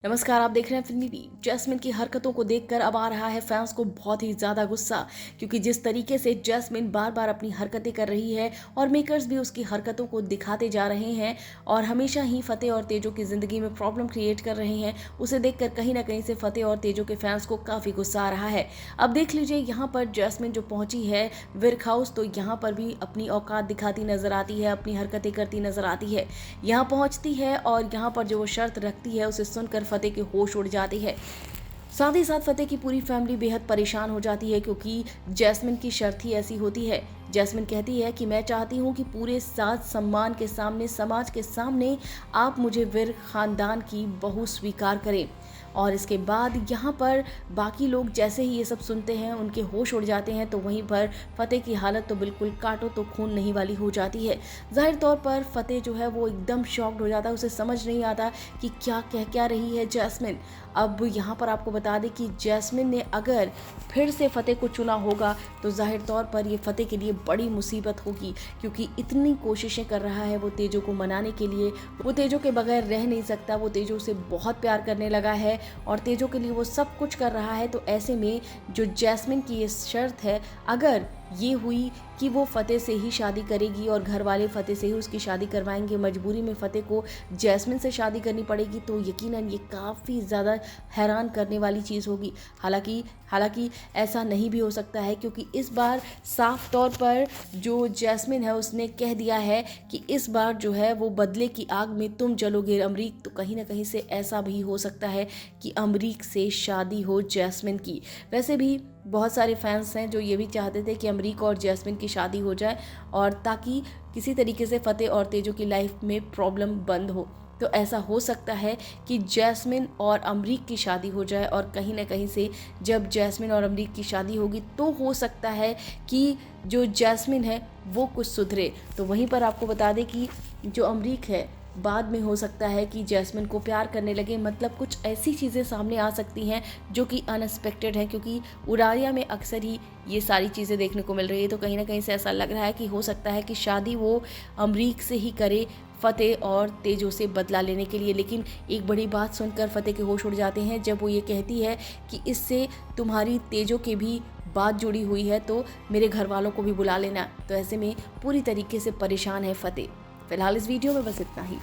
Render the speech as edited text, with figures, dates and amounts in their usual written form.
नमस्कार, आप देख रहे हैं फिल्मी बीट। जैस्मिन की हरकतों को देखकर अब आ रहा है फैंस को बहुत ही ज्यादा गुस्सा, क्योंकि जिस तरीके से जैस्मिन बार बार अपनी हरकतें कर रही है और मेकर्स भी उसकी हरकतों को दिखाते जा रहे हैं और हमेशा ही फतेह और तेजो की जिंदगी में प्रॉब्लम क्रिएट कर रहे हैं, उसे देखकर कहीं ना कहीं से फतेह और तेजो के फैंस को काफी गुस्सा आ रहा है। अब देख लीजिए, यहाँ पर जैस्मिन जो पहुंची है विर्क हाउस, तो यहाँ पर भी अपनी औकात दिखाती नजर आती है, अपनी हरकतें करती नजर आती है। यहाँ पहुंचती है और यहाँ पर जो वो शर्त रखती है उसे सुनकर फतेह के होश उड़ जाते हैं। साथ ही साथ फतेह की पूरी फैमिली बेहद परेशान हो जाती है, क्योंकि जैस्मिन की शर्त ही ऐसी होती है। जैस्मिन कहती है कि मैं चाहती हूँ कि पूरे साथ सम्मान के सामने, समाज के सामने आप मुझे विर्क खानदान की बहू स्वीकार करें। और इसके बाद यहाँ पर बाकी लोग जैसे ही ये सब सुनते हैं उनके होश उड़ जाते हैं, तो वहीं पर फतेह की हालत तो बिल्कुल काटो तो खून नहीं वाली हो जाती है। जाहिर तौर पर फतेह जो है वो एकदम शॉक्ड हो जाता है, उसे समझ नहीं आता कि क्या रही है जैस्मिन। अब यहाँ पर आपको बता दें कि जैस्मिन ने अगर फिर से फतेह को चुना होगा तो जाहिर तौर पर ये फतेह के लिए बड़ी मुसीबत होगी, क्योंकि इतनी कोशिशें कर रहा है वो तेजो को मनाने के लिए। वो तेजो के बगैर रह नहीं सकता, वो तेजो से बहुत प्यार करने लगा है और तेजो के लिए वो सब कुछ कर रहा है। तो ऐसे में जो जैस्मिन की ये शर्त है, अगर ये हुई कि वो फतेह से ही शादी करेगी और घर वाले फतेह से ही उसकी शादी करवाएंगे, मजबूरी में फतेह को जैस्मिन से शादी करनी पड़ेगी, तो यकीनन ये काफ़ी ज़्यादा हैरान करने वाली चीज़ होगी। हालांकि ऐसा नहीं भी हो सकता है, क्योंकि इस बार साफ तौर पर जो जैस्मिन है उसने कह दिया है कि इस बार जो है वो बदले की आग में तुम जलोगे अमरीक। तो कहीं ना कहीं से ऐसा भी हो सकता है कि अमरीक से शादी हो जैस्मिन की। वैसे भी बहुत सारे फैंस हैं जो ये भी चाहते थे कि अमरीक और जैस्मिन की शादी हो जाए, और ताकि किसी तरीके से फतेह और तेजो की लाइफ में प्रॉब्लम बंद हो। तो ऐसा हो सकता है कि जैस्मिन और अमरीक की शादी हो जाए, और कहीं ना कहीं से जब जैस्मिन और अमरीक की शादी होगी तो हो सकता है कि जो जैस्मिन है वो कुछ सुधरे। तो वहीं पर आपको बता दें कि जो अमरीक है बाद में हो सकता है कि जैस्मिन को प्यार करने लगे। मतलब कुछ ऐसी चीज़ें सामने आ सकती हैं जो कि अनएक्सपेक्टेड हैं, क्योंकि उड़ारिया में अक्सर ही ये सारी चीज़ें देखने को मिल रही है। तो कहीं ना कहीं से ऐसा लग रहा है कि हो सकता है कि शादी वो अमरीक से ही करे, फतेह और तेजो से बदला लेने के लिए। लेकिन एक बड़ी बात सुनकर फतेह के होश उड़ जाते हैं जब वो ये कहती है कि इससे तुम्हारी तेजो के भी बात जुड़ी हुई है, तो मेरे घर वालों को भी बुला लेना। तो ऐसे में पूरी तरीके से परेशान है फतेह। फिलहाल इस वीडियो में बस इतना ही।